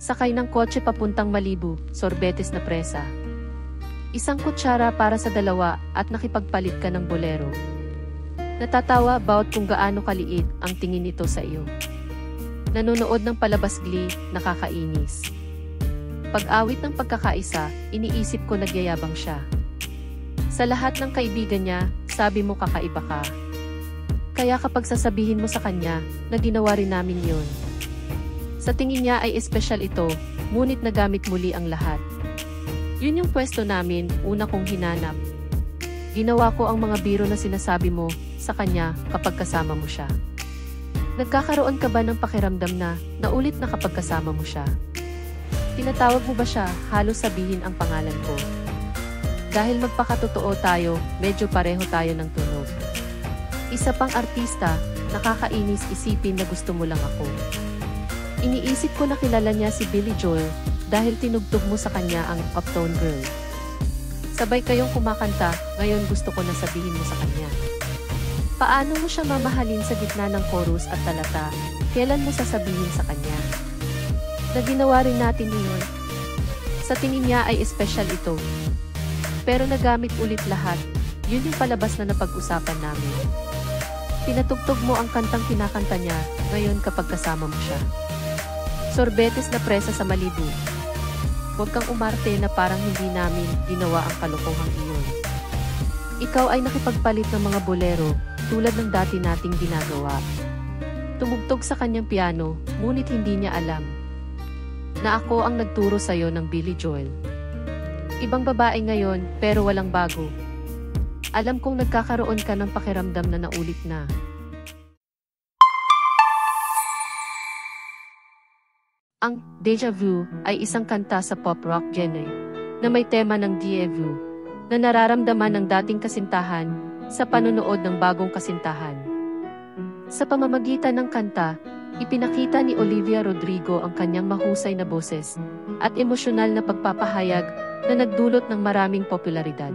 Sakay ng kotse papuntang Malibu, sorbetes na presa. Isang kutsara para sa dalawa at nakipagpalit ka ng bolero. Natatawa about kung gaano kaliit ang tingin nito sa iyo. Nanonood ng palabas Glee, nakakainis. Pag-awit ng pagkakaisa, iniisip ko nagyayabang siya. Sa lahat ng kaibigan niya, sabi mo kakaiba ka. Kaya kapag sasabihin mo sa kanya, na ginawa rin namin yun. Sa tingin niya ay espesyal ito, ngunit nagamit muli ang lahat. Yun yung pwesto namin, una kong hinanap. Ginawa ko ang mga biro na sinasabi mo sa kanya kapag kasama mo siya. Nagkakaroon ka ba ng pakiramdam na naulit na kapag kasama mo siya? Tinatawag mo ba siya halos sabihin ang pangalan ko? Dahil magpakatotoo tayo, medyo pareho tayo ng tunog. Isa pang artista, nakakainis isipin na gusto mo lang ako. Iniisip ko na kilala niya si Billy Joel dahil tinugtog mo sa kanya ang Uptown Girl. Sabay kayong kumakanta, ngayon gusto ko na sabihin mo sa kanya. Paano mo siya mamahalin sa gitna ng chorus at talata? Kailan mo sasabihin sa kanya? Na ginawa rin natin yun. Sa tingin niya ay espesyal ito. Pero nagamit ulit lahat, yun yung palabas na napag-usapan namin. Pinatugtog mo ang kantang kinakanta niya, ngayon kapag kasama mo siya. Sorbetes na presa sa Malibu. Huwag kang umarte na parang hindi namin ginawa ang kalokohang iyon. Ikaw ay nakipagpalit ng mga bolero, tulad ng dati nating ginagawa. Tumugtog sa kanyang piano, ngunit hindi niya alam na ako ang nagturo sa'yo ng Billy Joel. Ibang babae ngayon, pero walang bago. Alam kong nagkakaroon ka ng pakiramdam na naulit na. Ang Deja Vu ay isang kanta sa pop-rock genre na may tema ng déjà vu na nararamdaman ng dating kasintahan sa panonood ng bagong kasintahan. Sa pamamagitan ng kanta, ipinakita ni Olivia Rodrigo ang kanyang mahusay na boses at emosyonal na pagpapahayag na nagdulot ng maraming popularidad.